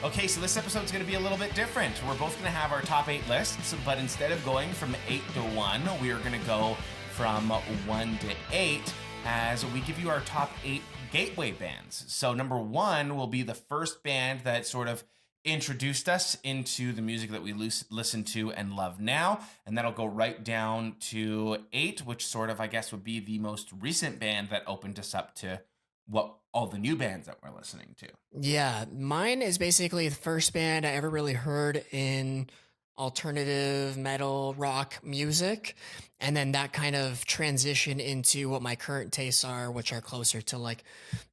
Okay, so this episode's going to be a little bit different. We're both going to have our top 8 lists, but instead of going from 8 to 1, we are going to go from 1 to 8 as we give you our top 8 gateway bands. So number 1 will be the first band that sort of introduced us into the music that we listen to and love now, and that'll go right down to 8, which sort of, I guess, would be the most recent band that opened us up to what all the new bands that we're listening to. Yeah, mine is basically the first band I ever really heard in alternative metal rock music. And then that kind of transition into what my current tastes are, which are closer to like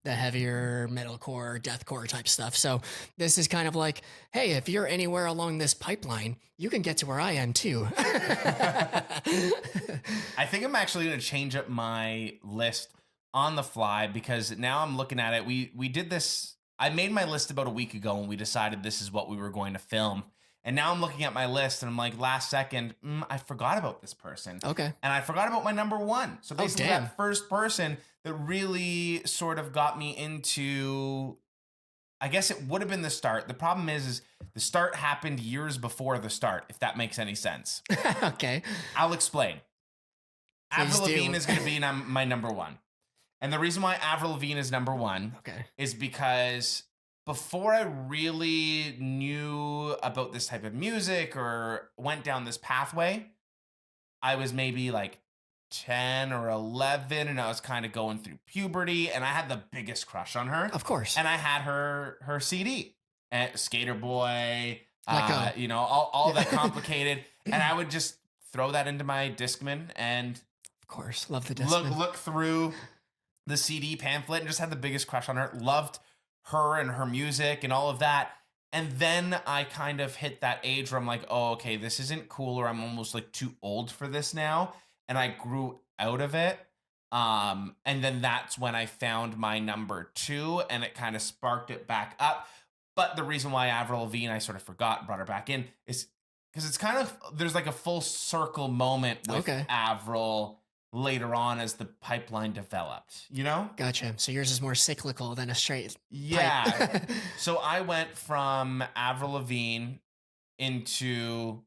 the heavier metalcore, deathcore type stuff. So this is kind of like, hey, if you're anywhere along this pipeline, you can get to where I am too. I think I'm actually going to change up my list on the fly because now I'm looking at it. We did this. I made my list about a week ago and we decided this is what we were going to film. And now I'm looking at my list and I'm like, last second, I forgot about this person. Okay. And I forgot about my number 1. So basically that first person that really sort of got me into, I guess it would have been the start. The problem is the start happened years before the start, if that makes any sense. Okay. I'll explain. Please Avril Lavigne do. is going to be my number 1. And the reason why Avril Lavigne is number 1 is because before I really knew about this type of music or went down this pathway, I was maybe like 10 or 11 and I was kind of going through puberty and I had the biggest crush on her. Of course. And I had her CD, Skater Boy, Let go. all that complicated. And I would just throw that into my Discman and of course, love the Discman. Look through the CD pamphlet and just had the biggest crush on her. Loved her and her music and all of that. And then I kind of hit that age where I'm like, oh, okay, this isn't cool, or I'm almost like too old for this now. And I grew out of it. And then that's when I found my number 2 and it kind of sparked it back up. But the reason why Avril Lavigne, I sort of forgot and brought her back in is because it's kind of, there's like a full circle moment with Avril later on as the pipeline developed, you know? Gotcha. So yours is more cyclical than a straight pipe. So I went from Avril Lavigne into,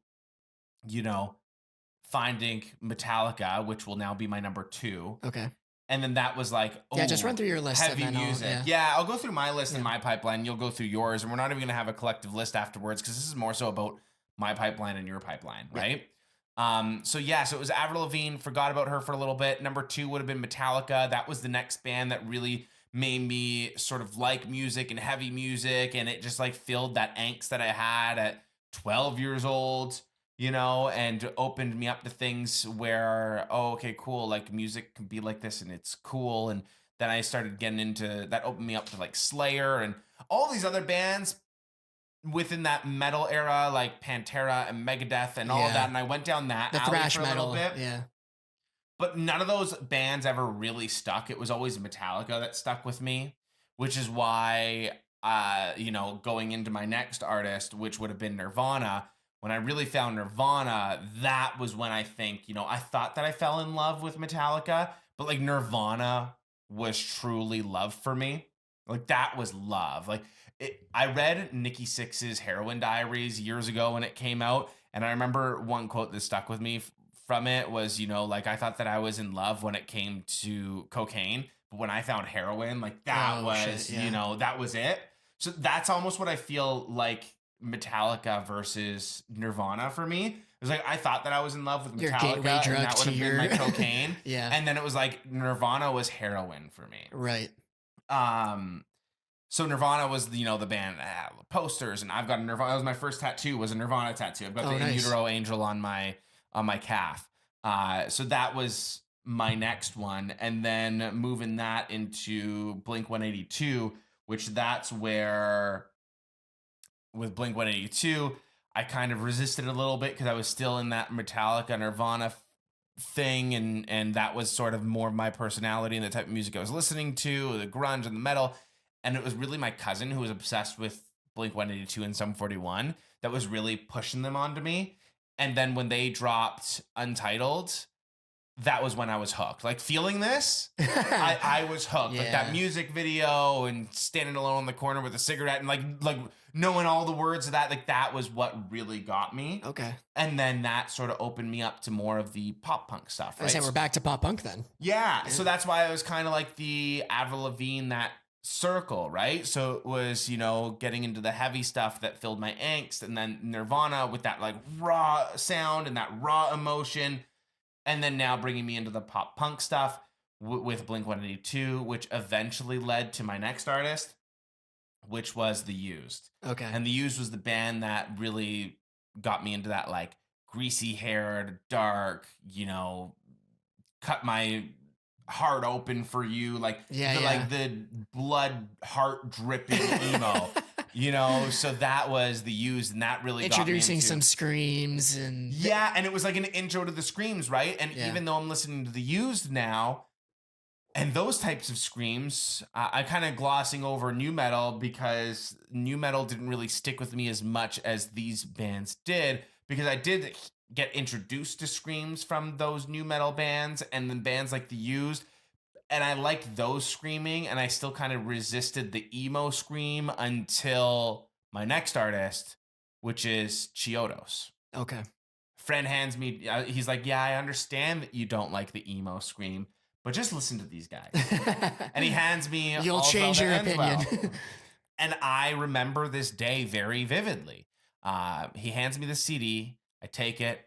finding Metallica, which will now be my number 2. Okay. And then that was like, just run through your list. Heavy music. I'll go through my list and my pipeline. You'll go through yours. And we're not even going to have a collective list afterwards because this is more so about my pipeline and your pipeline, right? So it was Avril Lavigne. Forgot about her for a little bit. Number 2 would have been Metallica. That was the next band that really made me sort of like music and heavy music, and it just like filled that angst that I had at 12 years old, and opened me up to things where, oh, okay, cool, like music can be like this and it's cool. And then I started getting into that, opened me up to like Slayer and all these other bands within that metal era, like Pantera and Megadeth and all of that. And I went down that alley thrash for a metal, little bit. Yeah. But none of those bands ever really stuck. It was always Metallica that stuck with me, which is why, going into my next artist, which would have been Nirvana, when I really found Nirvana, that was when I think, I thought that I fell in love with Metallica, but like Nirvana was truly love for me. Like that was love. Like I read Nikki Sixx's Heroin Diaries years ago when it came out. And I remember one quote that stuck with me from it was, I thought that I was in love when it came to cocaine, but when I found heroin, like that that was it. So that's almost what I feel like Metallica versus Nirvana for me. It was like, I thought that I was in love with Metallica and that would have been my cocaine. And then it was like Nirvana was heroin for me. Right. So Nirvana was, the band posters, and I've got a Nirvana. That was my first tattoo, was a Nirvana tattoo. I've got the In Utero Angel on my calf. So that was my next one, and then moving that into Blink-182, which that's where with Blink-182, I kind of resisted a little bit because I was still in that Metallica Nirvana thing, and that was sort of more of my personality and the type of music I was listening to, the grunge and the metal. And it was really my cousin who was obsessed with Blink-182 and Sum 41 that was really pushing them onto me. And then when they dropped Untitled, that was when I was hooked. Like feeling this, I was hooked. Like that Yeah. music video and standing alone in the corner with a cigarette and like knowing all the words of that, like that was what really got me. Okay. And then that sort of opened me up to more of the pop punk stuff, I right? say we're back to pop punk then. Yeah. Yeah. So that's why I was kind of like the Avril Lavigne, that circle, right? So it was, getting into the heavy stuff that filled my angst, and then Nirvana with that like raw sound and that raw emotion. And then now bringing me into the pop punk stuff with Blink 182, which eventually led to my next artist, which was The Used. Okay. And The Used was the band that really got me into that like greasy haired, dark, cut my heart open for you, like Yeah, like the blood heart dripping emo. So that was The Used, and that really Introducing got me into, some screams and yeah, and it was like an intro to the screams, right? And Yeah. even though I'm listening to The Used now, and those types of screams, I kind of glossing over new metal because new metal didn't really stick with me as much as these bands did, because I did get introduced to screams from those new metal bands and then bands like The Used. And I liked those screaming, and I still kind of resisted the emo scream until my next artist, which is Chiodos. Okay. Friend hands me, he's like, yeah, I understand that you don't like the emo scream, but just listen to these guys. And he hands me You'll All change Velvet your Ends opinion. Well. And I remember this day very vividly. He hands me the CD, I take it,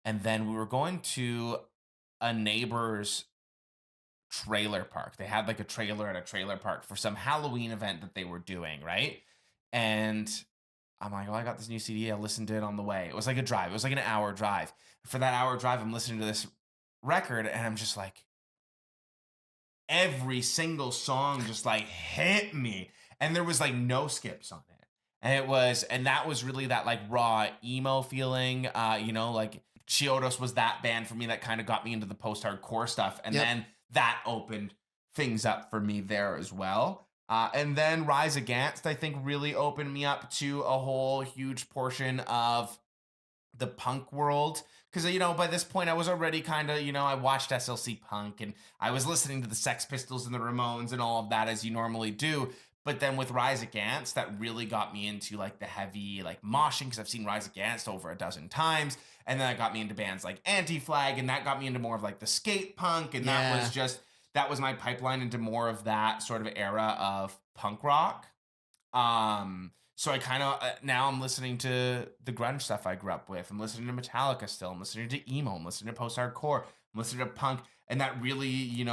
and then we were going to a neighbor's trailer park. They had like a trailer at a trailer park for some Halloween event that they were doing, right? And I'm like, oh, I got this new CD. I listened to it on the way. It was like a drive. It was like an hour drive. For that hour drive, I'm listening to this record, and I'm just like, every single song just like hit me. And there was like no skips on it. And that was really that like raw emo feeling. Like Chiodos was that band for me that kind of got me into the post-hardcore stuff. And Yep. then that opened things up for me there as well. And then Rise Against, I think, really opened me up to a whole huge portion of the punk world. Because, by this point, I was already kind of, I watched SLC Punk, and I was listening to the Sex Pistols and the Ramones and all of that, as you normally do. But then with Rise Against, that really got me into like the heavy like moshing, because I've seen Rise Against over a dozen times. And then that got me into bands like Anti-Flag, and that got me into more of like the skate punk. And that was my pipeline into more of that sort of era of punk rock. So I kind of, now I'm listening to the grunge stuff I grew up with. I'm listening to Metallica still. I'm listening to emo. I'm listening to post-hardcore. I'm listening to punk. And that really,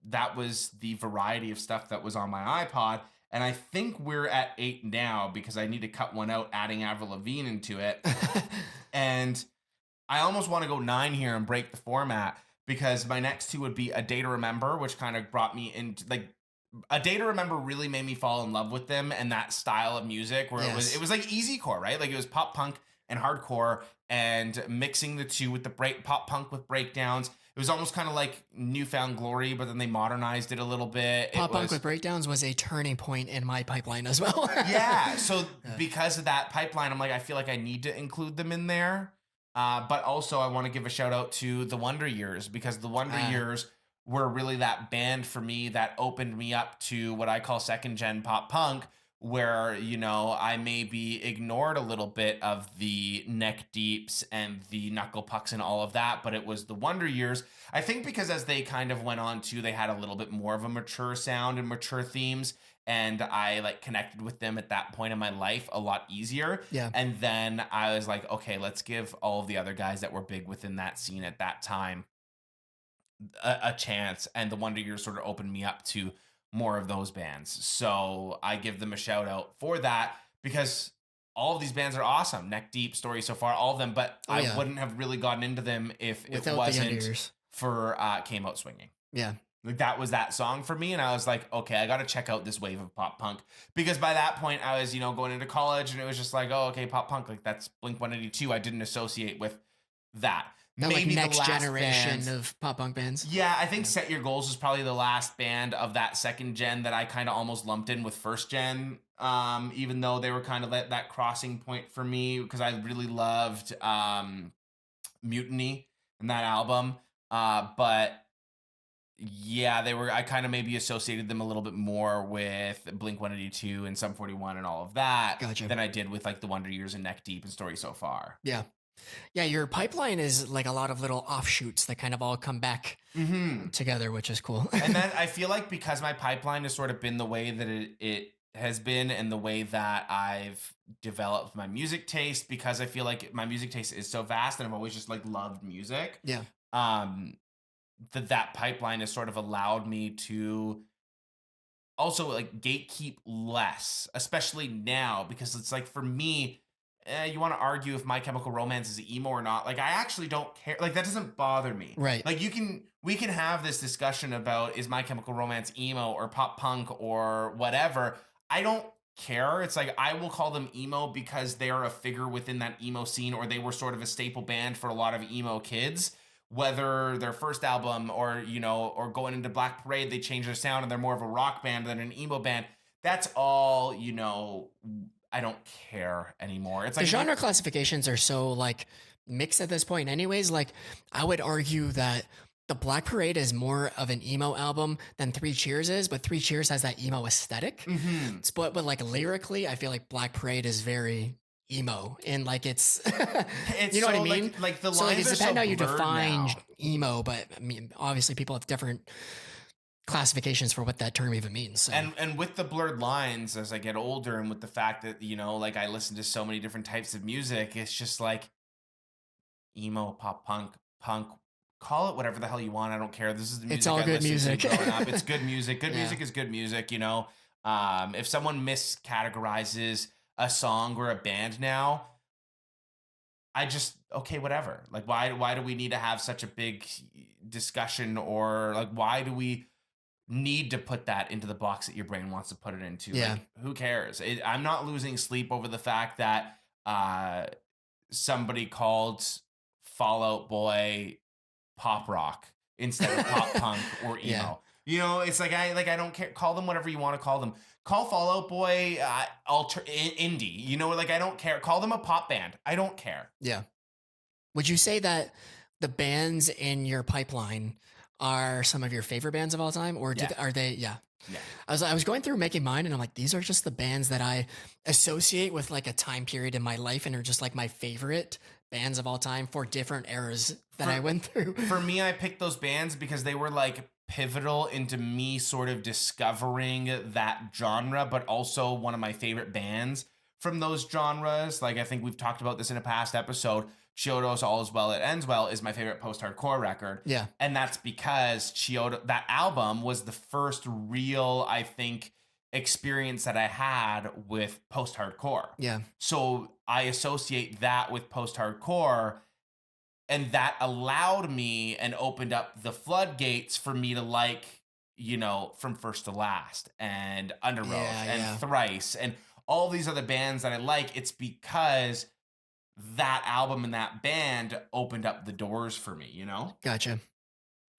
that was the variety of stuff that was on my iPod. And I think we're at 8 now, because I need to cut one out, adding Avril Lavigne into it. And I almost want to go 9 here and break the format, because my next two would be A Day to Remember, which kind of brought me into like, A Day to Remember really made me fall in love with them and that style of music, where it was like easycore, right? Like it was pop punk and hardcore, and mixing the two with the pop punk with breakdowns. It was almost kind of like Newfound Glory, but then they modernized it a little bit. Pop punk with breakdowns was a turning point in my pipeline as well. Yeah. So because of that pipeline, I'm like, I feel like I need to include them in there. But also I want to give a shout out to the Wonder Years, because the Wonder Years were really that band for me that opened me up to what I call second gen pop punk, where, I maybe ignored a little bit of the neck deeps and the knuckle pucks and all of that, but it was the Wonder Years. I think because as they kind of went on to, they had a little bit more of a mature sound and mature themes, and I like connected with them at that point in my life a lot easier. Yeah. And then I was like, okay, let's give all of the other guys that were big within that scene at that time a chance. And the Wonder Years sort of opened me up to more of those bands. So I give them a shout out for that, because all of these bands are awesome. Neck Deep, Story So Far, all of them. But I wouldn't have really gotten into them if Without it wasn't for Came Out Swinging. Yeah. Like that was that song for me. And I was like, okay, I got to check out this wave of pop punk, because by that point I was, going into college, and it was just like, oh, okay, pop punk. Like that's Blink 182. I didn't associate with that. Maybe like the next last generation band, of pop punk bands. Yeah, I think Set Your Goals is probably the last band of that second gen that I kind of almost lumped in with first gen, even though they were kind of that crossing point for me, because I really loved Mutiny and that album. But yeah, they were. I kind of maybe associated them a little bit more with Blink 182 and Sum 41 and all of that Gotcha. than I did with like the Wonder Years and Neck Deep and Story So Far. Yeah. Yeah, your pipeline is like a lot of little offshoots that kind of all come back Hmm. together, which is cool. And then I feel like because my pipeline has sort of been the way that it has been and the way that I've developed my music taste, because I feel like my music taste is so vast and I've always just like loved music. Yeah. Um, that pipeline has sort of allowed me to also like gatekeep less, especially now, because it's like for me, you want to argue if My Chemical Romance is emo or not. Like I actually don't care. Like that doesn't bother me. Right. Like we can have this discussion about is My Chemical Romance emo or pop punk or whatever. I don't care. It's like I will call them emo because they're a figure within that emo scene, or they were sort of a staple band for a lot of emo kids. Whether their first album or or going into Black Parade, they change their sound and they're more of a rock band than an emo band. That's all, I don't care anymore. It's The like genre classifications are so like mixed at this point anyways. Like I would argue that the Black Parade is more of an emo album than Three Cheers is, but Three Cheers has that emo aesthetic. Mhm. But like lyrically, I feel like Black Parade is very emo and like it's It's you know what I so mean? like the So like lines it's are so depending how you blurred define now. emo, but I mean obviously people have different classifications for what that term even means. So And with the blurred lines as I get older, and with the fact that like I listen to so many different types of music, it's just like emo, pop punk, call it whatever the hell you want. I don't care. This is the it's music all I good listened to music. growing up. It's good music. Good Yeah. music is good music. If someone miscategorizes a song or a band now, I just okay, whatever. Like why do we need to have such a big discussion, or like why do we need to put that into the box that your brain wants to put it into? Yeah. Like who cares? I'm not losing sleep over the fact that uh somebody called Fallout Boy pop rock instead of pop punk or Yeah. emo. It's like I don't care. Call them whatever you want to call them. Call Fallout Boy indie. Like I don't care. Call them a pop band. I don't care. Yeah. Would you say that the bands in your pipeline are some of your favorite bands of all time, or Yeah. are they? Yeah, Yeah. I was going through making mine, and I'm like, these are just the bands that I associate with like a time period in my life, and are just like my favorite bands of all time for different eras that I went through. For me, I picked those bands because they were like pivotal into me sort of discovering that genre, but also one of my favorite bands from those genres. Like I think we've talked about this in a past episode. Chiodo's All Is Well It Ends Well is my favorite post-hardcore record. Yeah, And that's because Chiodo, that album was the first real, I think, experience that I had with post-hardcore. yeah, So I associate that with post-hardcore, and that allowed me and opened up the floodgates for me to like, From First to Last and Underoath Yeah, and yeah. Thrice and all these other bands that I like. It's because that album and that band opened up the doors for me. Gotcha.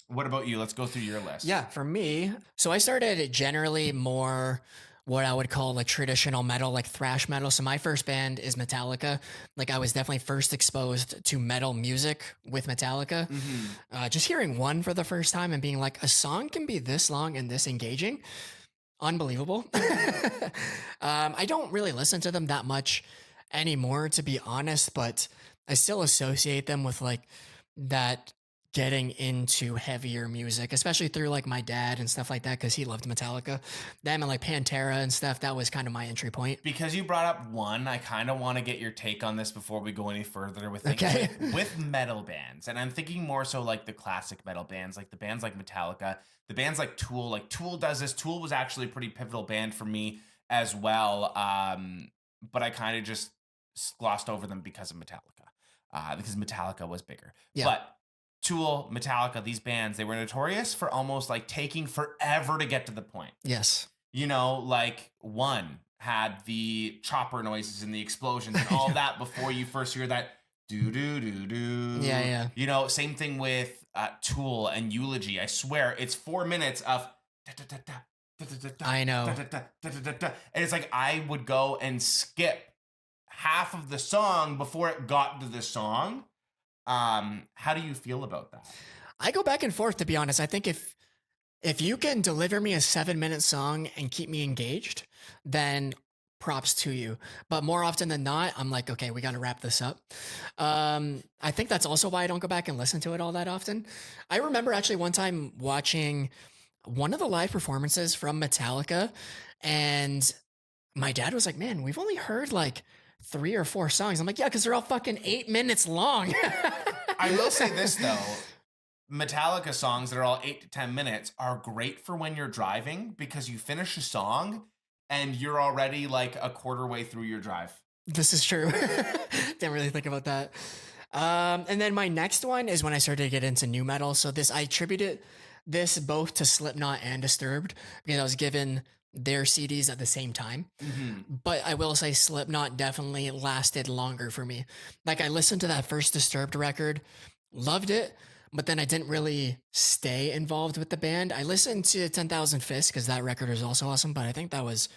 What about you? Let's go through your list. Yeah, for me, so I started generally more what I would call like traditional metal, like thrash metal. So my first band is Metallica. Like I was definitely first exposed to metal music with Metallica. Just hearing one for the first time and being like, a song can be this long and this engaging. Unbelievable. I don't really listen to them that much anymore, to be honest, but I still associate them with like that getting into heavier music, especially through like my dad and stuff like that, because he loved Metallica. Them and like Pantera and stuff. That was kind of my entry point. Because you brought up one, I kind of want to get your take on this before we go any further with Okay. with metal bands. And I'm thinking more so like the classic metal bands, like the bands like Metallica, the bands like Tool. Like Tool does this. Tool was actually a pretty pivotal band for me as well. But I kind of just glossed over them because of Metallica. Because Metallica was bigger. Yeah. But Tool, Metallica, these bands, they were notorious for almost like taking forever to get to the point. Yes. Like one had the chopper noises and the explosions and all that before you first hear that do do do do. Yeah, yeah. Same thing with Tool and Eulogy. I swear it's 4 minutes of I know. and it's like I would go and skip half of the song before it got to the song. How do you feel about that? I go back and forth, to be honest. I think if you can deliver me a 7-minute song and keep me engaged, then props to you. But more often than not, I'm like, okay, we got to wrap this up. I think that's also why I don't go back and listen to it all that often. I remember actually one time watching one of the live performances from Metallica, and my dad was like, man, we've only heard like 3 or 4 songs. I'm like, yeah, because they're all fucking 8 minutes long. I will say this though. Metallica songs that are all 8 to 10 minutes are great for when you're driving because you finish a song and you're already like a quarter way through your drive. This is true. Didn't really think about that. And then my next one is when I started to get into new metal. So I attributed this both to Slipknot and Disturbed because I was given their CDs at the same time. But I will say Slipknot definitely lasted longer for me. Like I listened to that first Disturbed record, loved it, but then I didn't really stay involved with the band. I listened to 10,000 Fists because that record is also awesome, but I think that was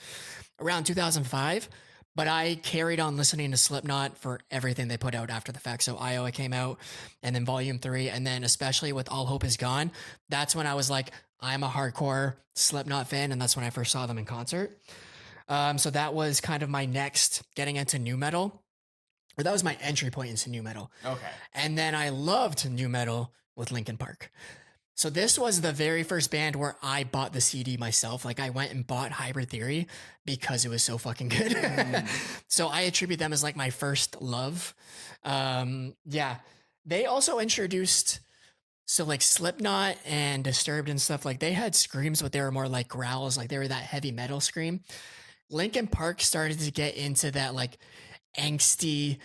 around 2005. But I carried on listening to Slipknot for everything they put out after the fact. So Iowa came out, and then Volume 3, and then especially with All Hope Is Gone, that's when I was like, I'm a hardcore Slipknot fan, and that's when I first saw them in concert. So that was kind of my next getting into new metal, or that was my entry point into new metal. Okay. And then I loved new metal with Linkin Park. So this was the very first band where I bought the CD myself. Like I went and bought Hybrid Theory because it was so fucking good. So I attribute them as like my first love. Yeah. They also introduced, so like Slipknot and Disturbed and stuff, like they had screams, but they were more like growls. Like they were that heavy metal scream. Linkin Park started to get into that like angsty,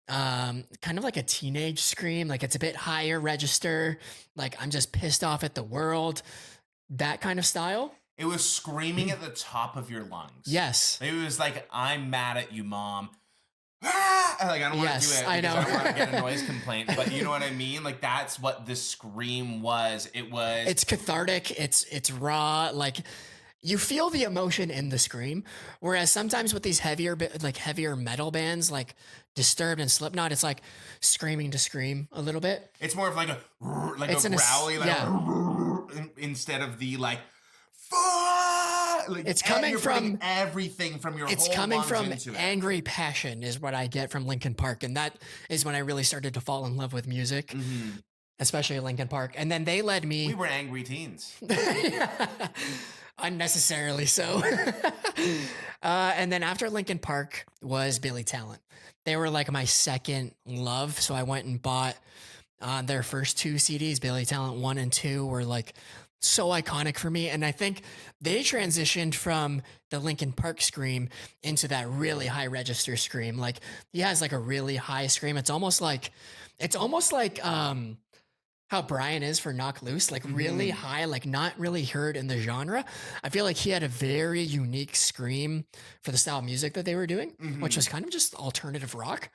kind of like a teenage scream. Like it's a bit higher register. Like I'm just pissed off at the world. That kind of style. It was screaming at the top of your lungs. Yes. It was like, I'm mad at you, Mom. Ah! Like I don't want to do it because I don't want to get a noise complaint, but you know what I mean? Like that's what the scream was. It's cathartic. It's raw. Like you feel the emotion in the scream. Whereas sometimes with these heavier metal bands like Disturbed and Slipknot, it's like screaming to scream a little bit. It's more of like a growly, instead of the like. Like it's coming from everything from your. It's whole coming lungs from into angry passion, is what I get from Linkin Park, and that is when I really started to fall in love with music, especially Linkin Park. And then they led me. We were angry teens. Unnecessarily so. And then after Linkin Park was Billy Talent. They were like my second love. So I went and bought their first 2 CDs. Billy Talent 1 and 2 were like so iconic for me. And I think they transitioned from the Linkin Park scream into that really high register scream. Like he has like a really high scream. It's almost like how Brian is for Knock Loose, like really high, like not really heard in the genre. I feel like he had a very unique scream for the style of music that they were doing, which was kind of just alternative rock,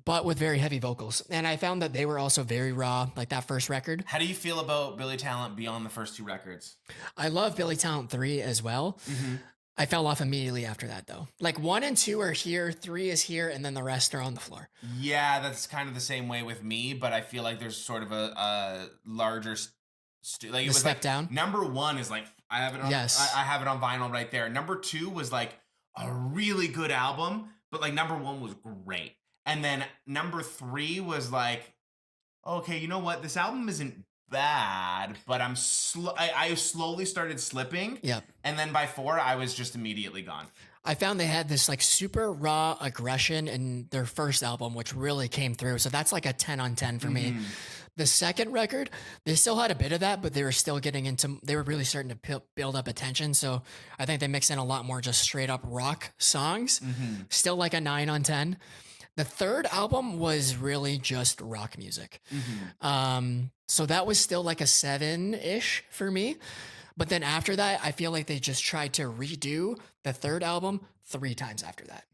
but with very heavy vocals. And I found that they were also very raw, like that first record. How do you feel about Billy Talent beyond the first 2 records? I love Billy Talent 3 as well. I fell off immediately after that though. Like 1 and 2 are here, 3 is here, and then the rest are on the floor. Yeah, that's kind of the same way with me, but I feel like there's sort of a larger like it was step like down. Number 1 is like I have it on I have it on vinyl right there. Number 2 was like a really good album, but like number 1 was great. And then number 3 was like, okay, you know what? This album isn't bad, but I slowly started slipping. Yeah. And then by 4, I was just immediately gone. I found they had this like super raw aggression in their first album, which really came through. So that's like a 10 on 10 for me. The second record, they still had a bit of that, but they were still they were really starting to build up attention. So I think they mix in a lot more just straight up rock songs. Still like a 9 on 10. The third album was really just rock music. So that was still like a 7-ish for me. But then after that, I feel like they just tried to redo the third album 3 times after that.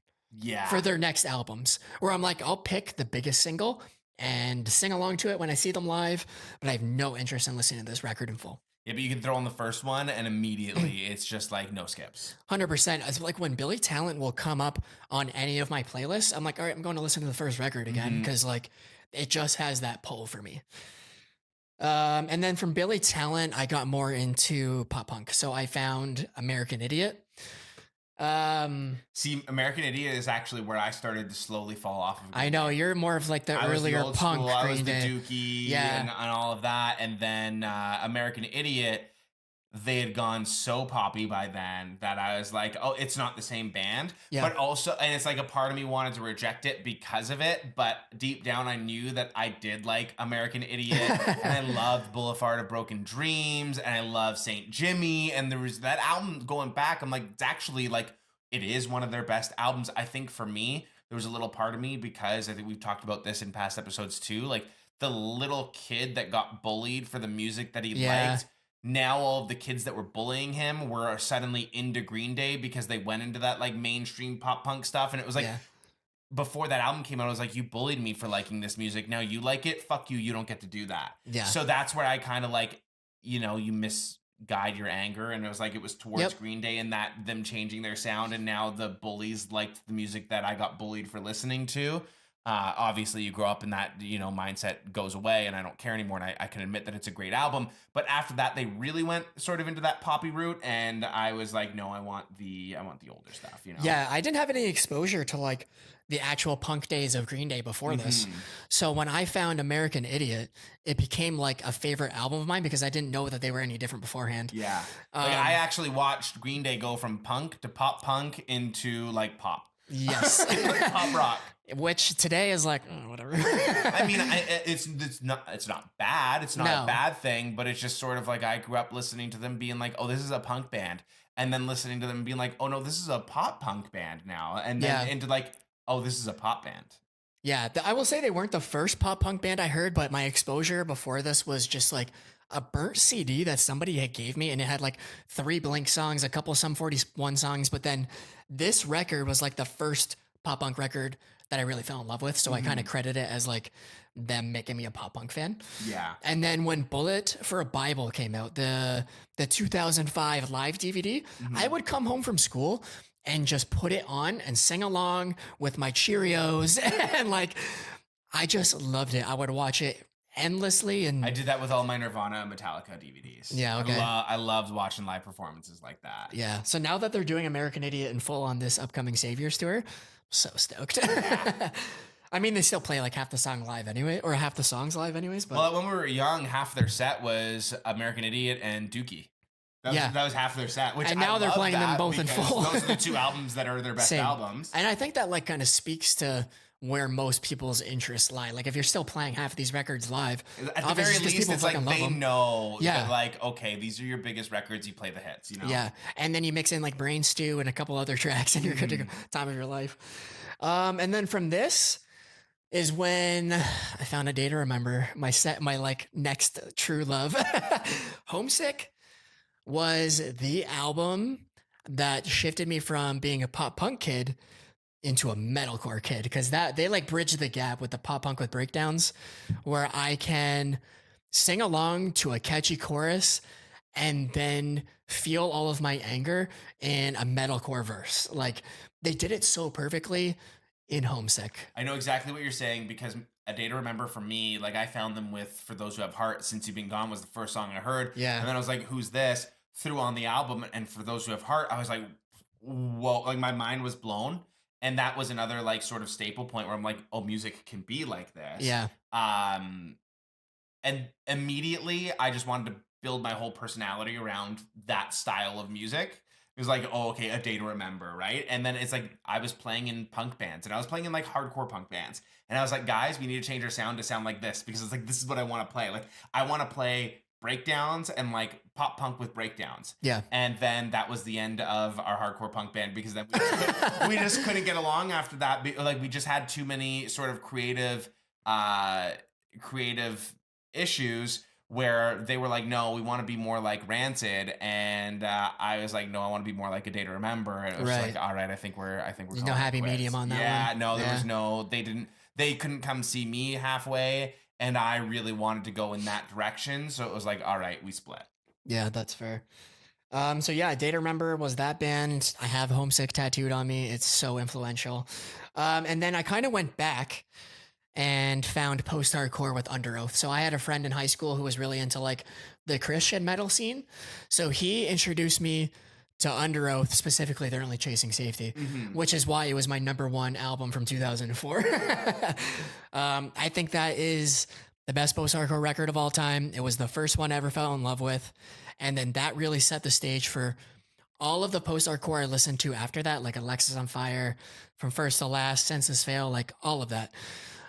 Yeah. For their next albums, where I'm like, I'll pick the biggest single and sing along to it when I see them live, but I have no interest in listening to this record in full. Yeah, but you can throw on the first one and immediately it's just like no skips. 100%. It's like when Billy Talent will come up on any of my playlists, I'm like, all right, I'm going to listen to the first record again because like it just has that pull for me. And then from Billy Talent, I got more into pop punk. So I found American Idiot. See, American Idiot is actually where I started to slowly fall off of Green I know Day. you're more of like the I was the earlier old punk school. I was Green the Day. Dookie Yeah. and all of that, and then American Idiot. They had gone so poppy by then that I was like, oh, it's not the same band. Yeah. But also, and it's like a part of me wanted to reject it because of it. But deep down, I knew that I did like American Idiot. And I loved Boulevard of Broken Dreams. And I love St. Jimmy. And there was that album going back. I'm like, it's actually like, it is one of their best albums. I think for me, there was a little part of me because I think we've talked about this in past episodes too. Like the little kid that got bullied for the music that he liked. Now all of the kids that were bullying him were suddenly into Green Day because they went into that like mainstream pop punk stuff. And it was like, before that album came out, I was like, you bullied me for liking this music. Now you like it. Fuck you. You don't get to do that. Yeah. So that's where I kind of like, you misguide your anger. And it was like, it was towards Green Day and that them changing their sound. And now the bullies liked the music that I got bullied for listening to. Obviously you grow up and that, mindset goes away and I don't care anymore. And I can admit that it's a great album, but after that, they really went sort of into that poppy route. And I was like, no, I want the older stuff, Yeah. I didn't have any exposure to like the actual punk days of Green Day before this. So when I found American Idiot, it became like a favorite album of mine because I didn't know that they were any different beforehand. Yeah. Like I actually watched Green Day go from punk to pop punk into like pop. Yes. Like pop rock. Which today is like, whatever. I mean, it's not bad. It's not a bad thing, but it's just sort of like I grew up listening to them being like, oh, this is a punk band. And then listening to them being like, oh no, this is a pop punk band now. And then into like, oh, this is a pop band. Yeah. I will say they weren't the first pop punk band I heard, but my exposure before this was just like a burnt CD that somebody had gave me. And it had like 3 Blink songs, a couple Sum 41 songs. But then this record was like the first pop punk record that I really fell in love with. So I kind of credit it as like them making me a pop punk fan. Yeah. And then when Bullet for a Bible came out, the 2005 live DVD, I would come home from school and just put it on and sing along with my Cheerios. And like, I just loved it. I would watch it endlessly. And I did that with all my Nirvana and Metallica DVDs. Yeah. Okay. I loved watching live performances like that. Yeah. So now that they're doing American Idiot in full on this upcoming Saviors tour, so stoked. I mean, they still play like half the song live anyway, or half the songs live anyways. But well, when we were young, half their set was American Idiot and Dookie. That was half their set. Which and now they're playing them both in full. Those are the 2 albums that are their best albums. And I think that like kind of speaks to where most people's interests lie. Like if you're still playing half of these records live, at the very least, it's like they know that like, okay, these are your biggest records. You play the hits, Yeah. And then you mix in like Brain Stew and a couple other tracks and you're good to go. Time of your life. And then from this is when I found A Day to Remember, my like next true love. Homesick was the album that shifted me from being a pop punk kid into a metalcore kid, because that they like bridge the gap with the pop punk with breakdowns where I can sing along to a catchy chorus and then feel all of my anger in a metalcore verse. Like they did it so perfectly in Homesick. I know exactly what you're saying because A Day to Remember for me, like I found them with For Those Who Have Heart, Since You've Been Gone was the first song I heard. Yeah. And then I was like, who's this? Threw on the album and For Those Who Have Heart, I was like, whoa, like my mind was blown. And that was another like sort of staple point where I'm like, oh, music can be like this. Yeah. And immediately I just wanted to build my whole personality around that style of music. It was like, oh, okay, A Day to Remember, right? And then it's like I was playing in punk bands and I was playing in like hardcore punk bands. And I was like, guys, we need to change our sound to sound like this because it's like, this is what I want to play. Like I want to play breakdowns and like pop punk with breakdowns. Yeah. And then that was the end of our hardcore punk band because then we just couldn't get along after that. Like we just had too many sort of creative issues where they were like, no, we want to be more like Rancid. And I was like, no, I want to be more like A Day to Remember. And it was like, all right, I think we're There's no happy medium on that one. Yeah, no, there was no, they couldn't come see me halfway. And I really wanted to go in that direction. So it was like, all right, we split. Yeah, that's fair. So yeah, A Day to Remember was that band. I have Homesick tattooed on me. It's so influential. And then I kind of went back and found post-hardcore with Under Oath. So I had a friend in high school who was really into like the Christian metal scene. So he introduced me to Under Oath, specifically They're Only Chasing Safety, Hmm. which is why it was my number one album from 2004. I think that is the best post-hardcore record of all time. It was the first one I ever fell in love with. And then that really set the stage for all of the post-hardcore I listened to after that, like Alexis on Fire, From First to Last, Senses Fail, like all of that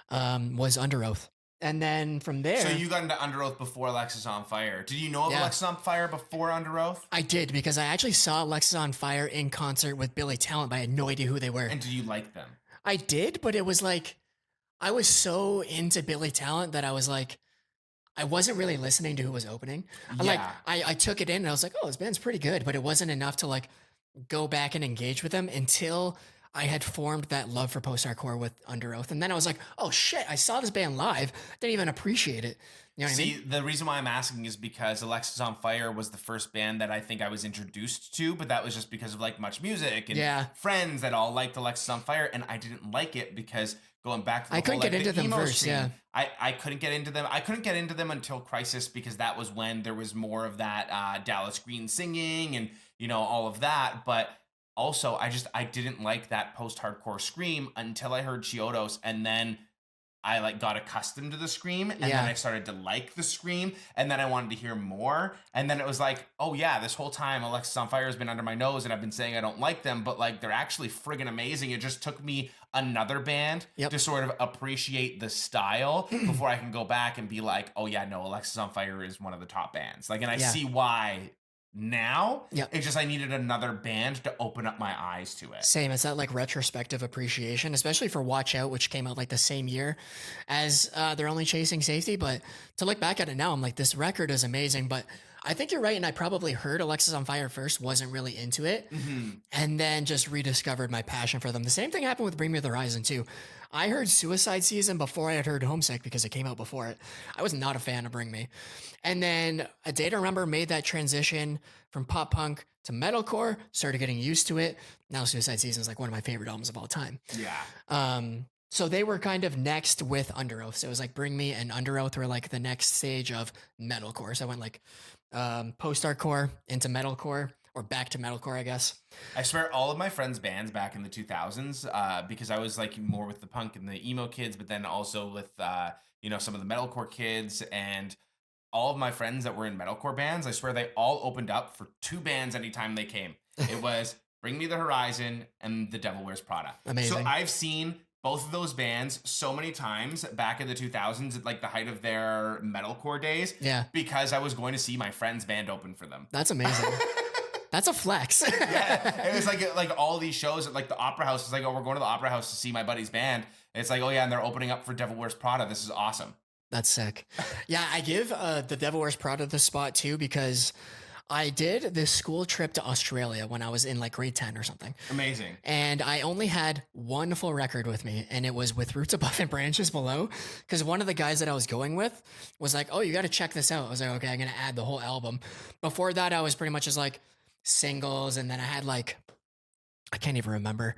was Under Oath. And then from there, So you got into Under Oath before Alexis on Fire. Did you know of Yeah. Alexis on Fire before Under Oath? I did, because I actually saw Alexis on Fire in concert with Billy Talent, but I had no idea who they were. And did you like them? I did, but it was like I was so into Billy Talent that I was like, I wasn't really listening to who was opening. Like Yeah. I took it in and I was like, oh, this band's pretty good, but it wasn't enough to like go back and engage with them until I had formed that love for post-hardcore with Under Oath. And then I was like, oh shit, I saw this band live. Didn't even appreciate it. You know what I See, mean? the reason why I'm asking is because Alexis on Fire was the first band that I think I was introduced to, but that was just because of like Much Music and Yeah. friends that all liked Alexis on Fire, and I didn't like it because going back to the I couldn't whole, get like, into the them emo first, scene, yeah. I couldn't get into them. I couldn't get into them until Crisis, because that was when there was more of that Dallas Green singing and all of that. But also, I didn't like that post-hardcore scream until I heard Chiodos, and then I like got accustomed to the scream, and Yeah. then I started to like the scream, and then I wanted to hear more, and then it was like, oh yeah, this whole time Alexis on Fire has been under my nose, and I've been saying I don't like them, but like they're actually friggin' amazing. It just took me another band Yep. to sort of appreciate the style before I can go back and be like, oh yeah, no, Alexis on Fire is one of the top bands. Like, and I Yeah. see why now. Yep. It's just I needed another band to open up my eyes to it. Same. It's that like retrospective appreciation, especially for Watch Out, which came out like the same year as They're Only Chasing Safety. But to look back at it now, I'm like, this record is amazing. But I think you're right. And I probably heard Alexis on Fire first, wasn't really into it, and then just rediscovered my passion for them. The same thing happened with Bring Me the Horizon, too. I heard Suicide Season before I had heard Homesick because it came out before it. I was not a fan of Bring Me. And then A Day to Remember made that transition from pop punk to metalcore, started getting used to it. Now Suicide Season is like one of my favorite albums of all time. Yeah. So they were kind of next with Under Oath. So it was like Bring Me and Under Oath were like the next stage of metalcore. So I went like post-hardcore into metalcore, or back to metalcore, I guess. I swear all of my friends' bands back in the 2000s, because I was like more with the punk and the emo kids, but then also with, some of the metalcore kids, and all of my friends that were in metalcore bands, I swear they all opened up for two bands anytime they came. It was Bring Me the Horizon and The Devil Wears Prada. Amazing. So I've seen both of those bands so many times back in the 2000s at like the height of their metalcore days. Yeah. Because I was going to see my friend's band open for them. That's amazing. That's a flex. Yeah, it was like all these shows at like the Opera House. It's like, oh, we're going to the Opera House to see my buddy's band. And it's like, oh yeah, and they're opening up for Devil Wears Prada. This is awesome. That's sick. Yeah, I give The Devil Wears Prada the spot too, because I did this school trip to Australia when I was in like grade 10 or something. Amazing. And I only had one full record with me, and it was with Roots Above and Branches Below, because one of the guys that I was going with was like, oh, you got to check this out. I was like, okay, I'm going to add the whole album. Before that, I was pretty much just like singles, and then I had like, I can't even remember,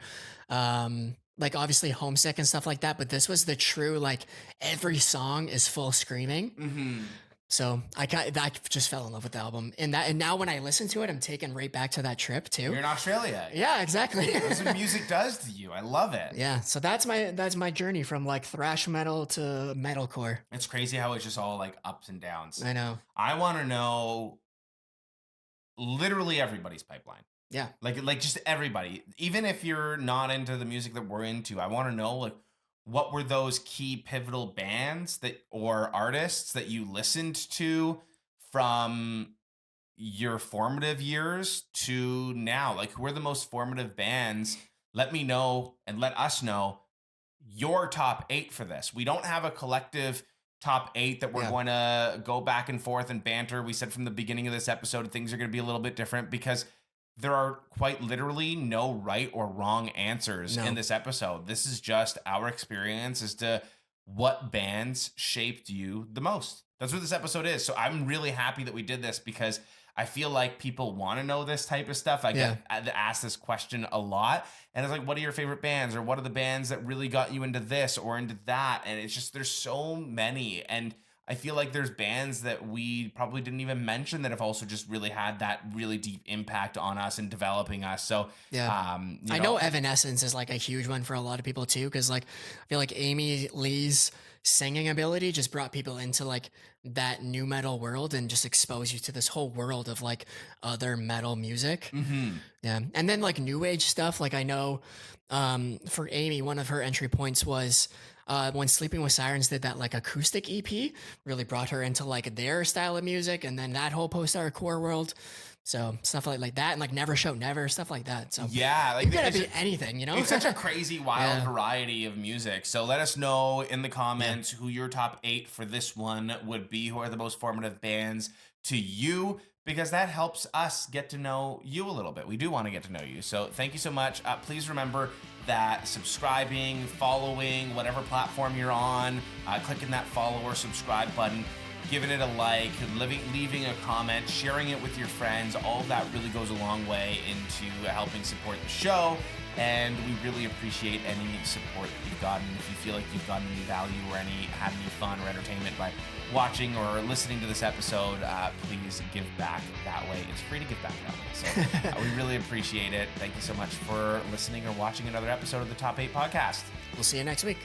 like obviously Homesick and stuff like that, but this was the true, like every song is full screaming. Mm-hmm. So I just fell in love with the album, and now when I listen to it, I'm taken right back to that trip too. You're in Australia. Yeah, exactly. That's what music does to you. I love it. Yeah, so that's my journey from like thrash metal to metalcore. It's crazy how it's just all like ups and downs. I know. I want to know literally everybody's pipeline. Yeah. Like just everybody. Even if you're not into the music that we're into, I want to know like what were those key pivotal bands that or artists that you listened to from your formative years to now? Like, who are the most formative bands? Let me know and let us know your top 8 for this. We don't have a collective top 8 that we're going to go back and forth and banter. We said from the beginning of this episode things are going to be a little bit different because there are quite literally no right or wrong answers in this episode. This is just our experience as to what bands shaped you the most. That's what this episode is. So I'm really happy that we did this because I feel like people want to know this type of stuff. I get asked this question a lot, and it's like, what are your favorite bands, or what are the bands that really got you into this or into that? And it's just, there's so many. And I feel like there's bands that we probably didn't even mention that have also just really had that really deep impact on us and developing us. So, I know Evanescence is like a huge one for a lot of people too, because like I feel like Amy Lee's singing ability just brought people into like that new metal world and just exposed you to this whole world of like other metal music. Yeah. And then like new age stuff, like I know for Amy, one of her entry points was when Sleeping with Sirens did that like acoustic EP, really brought her into like their style of music, and then that whole post-hardcore world. So stuff like that, and like Never Shout Never, stuff like that. So yeah, like you gotta be anything, you know? It's such a crazy, wild variety of music. So let us know in the comments who your top 8 for this one would be. Who are the most formative bands to you? Because that helps us get to know you a little bit. We do want to get to know you. So thank you so much. Please remember that subscribing, following, whatever platform you're on, clicking that follow or subscribe button, giving it a like, leaving a comment, sharing it with your friends, all of that really goes a long way into helping support the show. And we really appreciate any support that you've gotten. If you feel like you've gotten any value or had any fun or entertainment by watching or listening to this episode, please give back that way. It's free to give back that way. So we really appreciate it. Thank you so much for listening or watching another episode of the Top 8 Podcast. We'll see you next week.